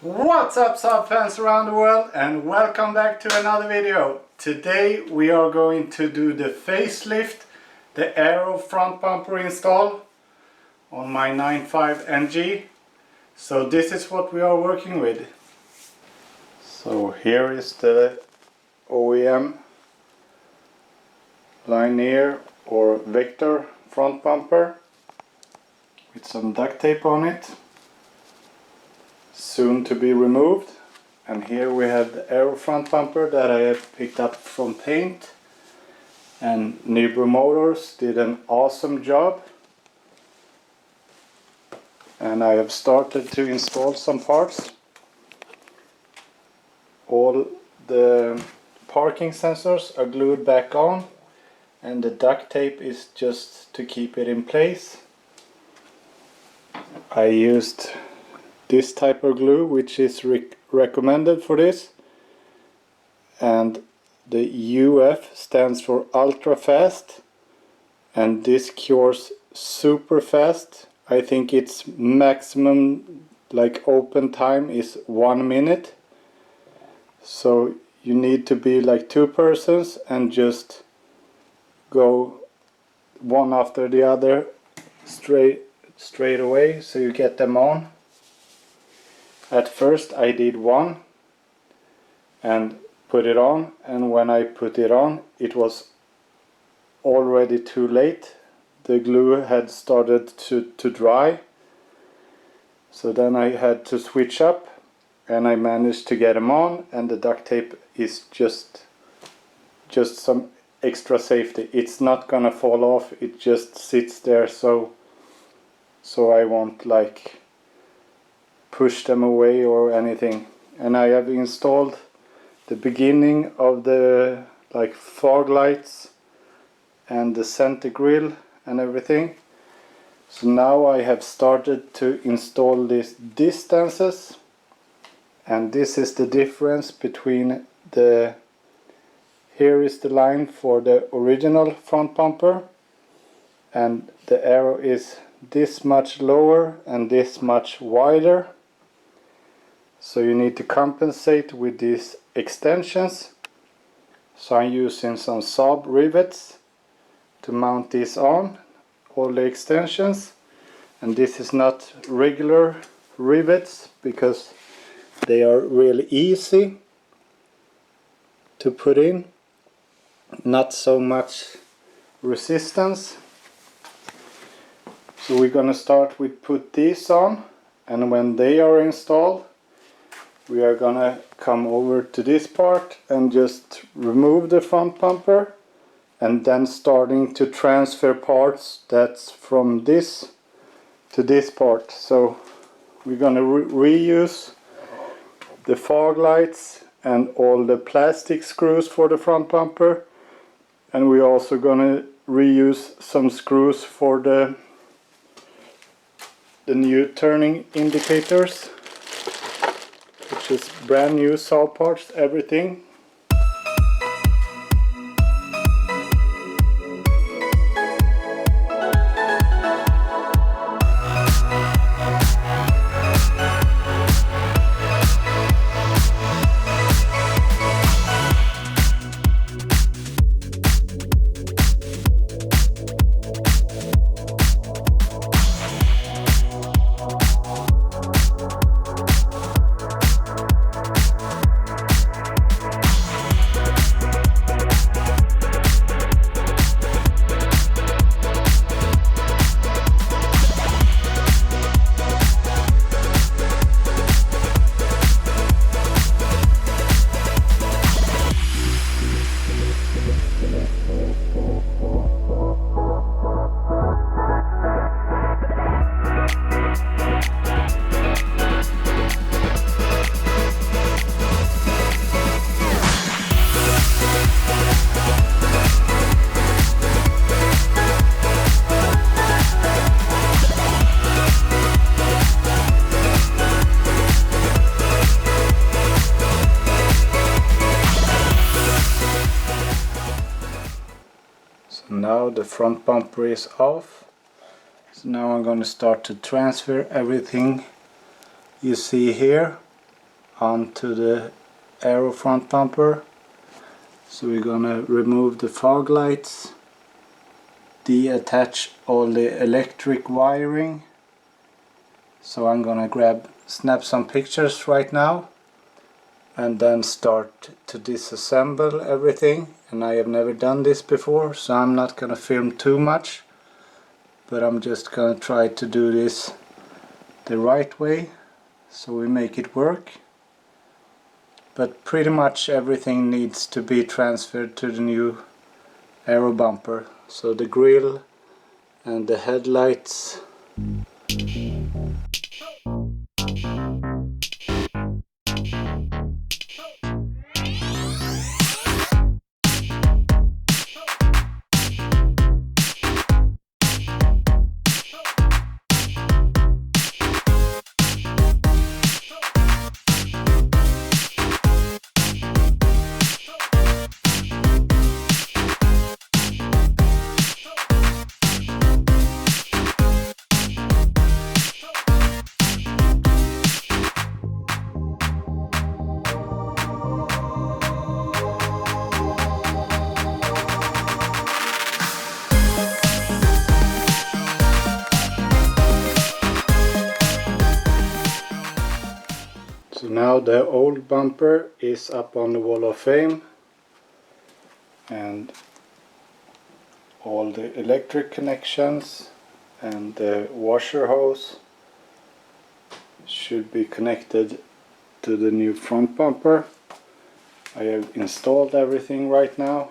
What's up Saab fans around the world, and welcome back to another video. Today we are going to do the facelift, the Aero front bumper install on my 9.5 NG. So this is what we are working with. So here is the OEM linear or vector front bumper with some duct tape on it, soon to be removed. And here we have the Aero front bumper that I have picked up from paint, and Nybro Motors did an awesome job, and I have started to install some parts. All the parking sensors are glued back on, and the duct tape is just to keep it in place. I used this type of glue, which is recommended for this, and the UF stands for ultra fast, and this cures super fast. I think its maximum open time is 1 minute, so you need to be like 2 persons and just go one after the other straight away so you get them on. At first I did one and put it on, and when I put it on it was already too late. The glue had started to dry, so then I had to switch up, and I managed to get them on, and the duct tape is just some extra safety. It's not gonna fall off, it just sits there so I won't push them away or anything. And I have installed the beginning of the fog lights and the center grille and everything. So now I have started to install these distances, and this is the difference between here is the line for the original front bumper, and the Aero is this much lower and this much wider. So you need to compensate with these extensions. So I'm using some Saab rivets to mount this on, all the extensions. And this is not regular rivets because they are really easy to put in, not so much resistance. So we're gonna start with put these on, and when they are installed we are gonna come over to this part and just remove the front bumper, and then starting to transfer parts that's from this to this part. So we're gonna reuse the fog lights and all the plastic screws for the front bumper, and we're also gonna reuse some screws for the new turning indicators, which is brand new Saab parts, everything. Now the front bumper is off. So now I'm going to start to transfer everything you see here onto the Aero front bumper. So we're gonna remove the fog lights, deattach all the electric wiring. So I'm gonna snap some pictures right now and then start to disassemble everything. And I have never done this before, so I'm not gonna film too much, but I'm just gonna try to do this the right way so we make it work. But pretty much everything needs to be transferred to the new Aero bumper. So the grille and the headlights. So now the old bumper is up on the wall of fame, and all the electric connections and the washer hose should be connected to the new front bumper. I have installed everything right now,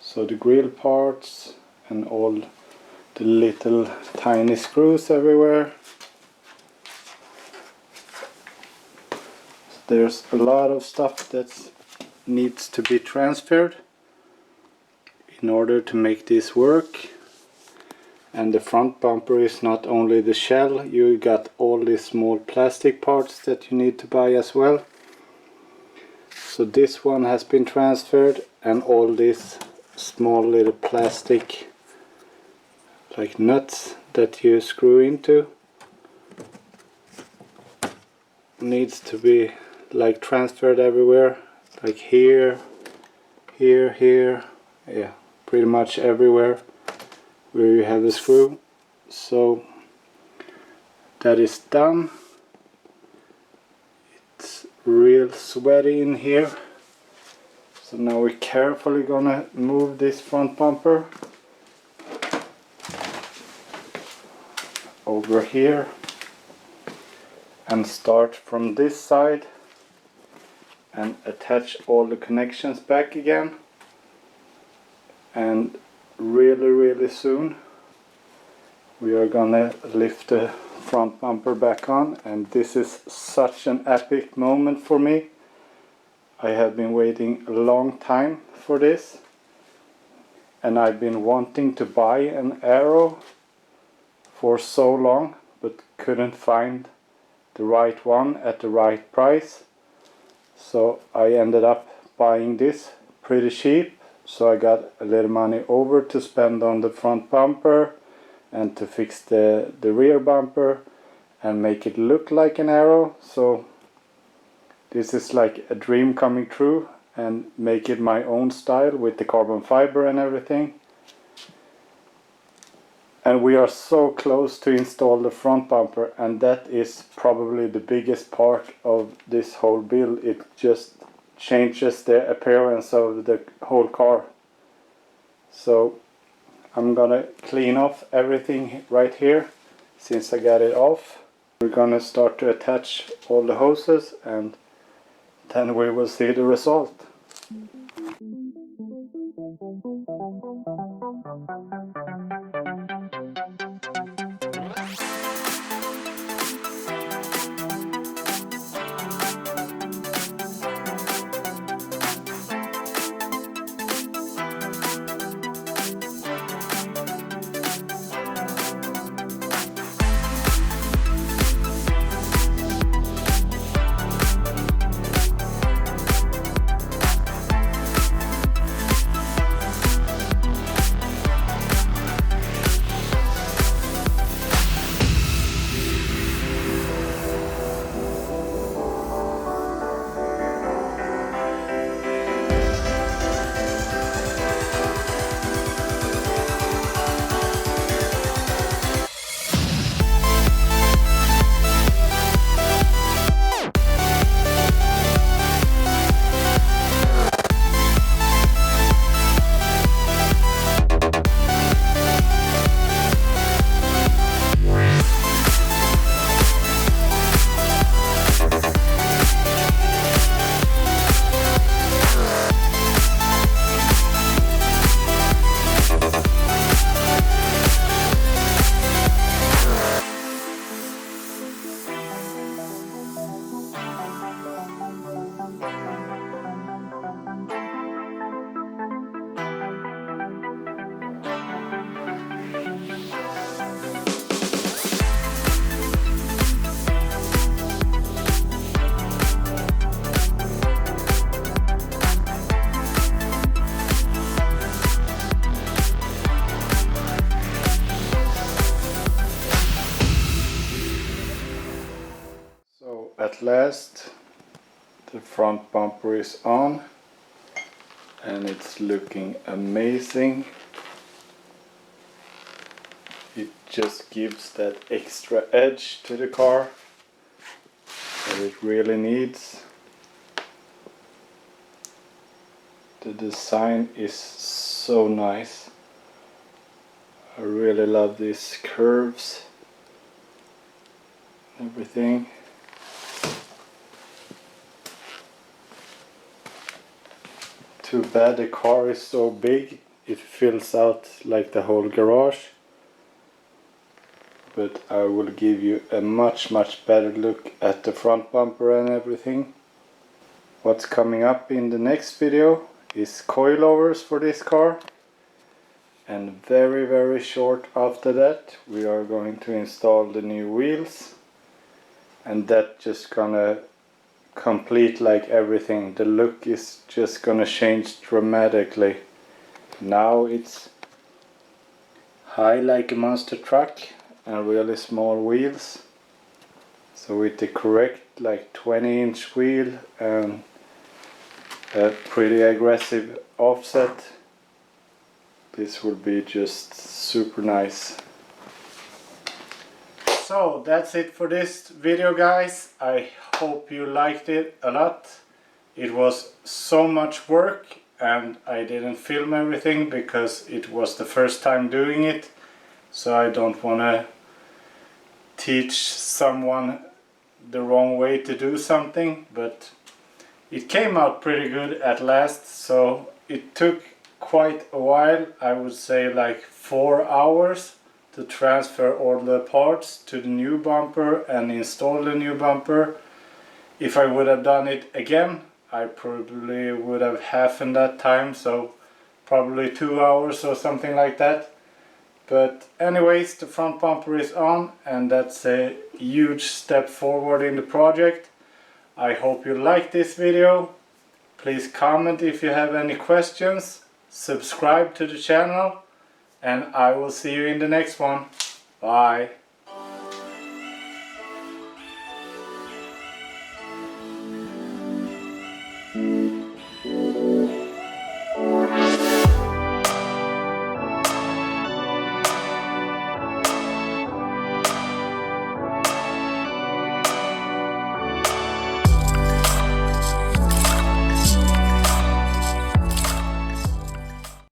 so the grill parts and all the little tiny screws everywhere. There's a lot of stuff that needs to be transferred in order to make this work. And the front bumper is not only the shell, you got all these small plastic parts that you need to buy as well. So this one has been transferred, and all these small little plastic like nuts that you screw into needs to be like transferred everywhere, like here, yeah, pretty much everywhere where you have the screw. So that is done. It's real sweaty in here, so now we're carefully gonna move this front bumper over here and start from this side and attach all the connections back again. And really soon we are gonna lift the front bumper back on, and this is such an epic moment for me. I have been waiting a long time for this, and I've been wanting to buy an Aero for so long but couldn't find the right one at the right price. So I ended up buying this pretty cheap, so I got a little money over to spend on the front bumper and to fix the rear bumper and make it look like an Aero. So this is like a dream coming true, and make it my own style with the carbon fiber and everything. And we are so close to install the front bumper, and that is probably the biggest part of this whole build. It just changes the appearance of the whole car. So I'm gonna clean off everything right here since I got it off. We're gonna start to attach all the hoses, and then we will see the result. at last the front bumper is on and it's looking amazing. It just gives that extra edge to the car that it really needs. The design is so nice. I really love these curves, everything. Too bad the car is so big, it fills out like the whole garage. But I will give you a much better look at the front bumper and everything. What's coming up in the next video is coilovers for this car. And very short after that we are going to install the new wheels. And that just gonna complete like everything. The look is just gonna change dramatically. Now it's high like a monster truck and really small wheels. So with the correct like 20-inch wheel and a pretty aggressive offset, this will be just super nice. So that's it for this video, guys. I hope you liked it a lot. It was so much work and I didn't film everything because it was the first time doing it. So I don't want to teach someone the wrong way to do something, but it came out pretty good at last. So it took quite a while, I would say like 4 hours to transfer all the parts to the new bumper and install the new bumper. If I would have done it again, I probably would have halved that time, so probably 2 hours or something like that. But anyways, the front bumper is on and that's a huge step forward in the project. I hope you like this video. Please comment if you have any questions. Subscribe to the channel. And I will see you in the next one. Bye.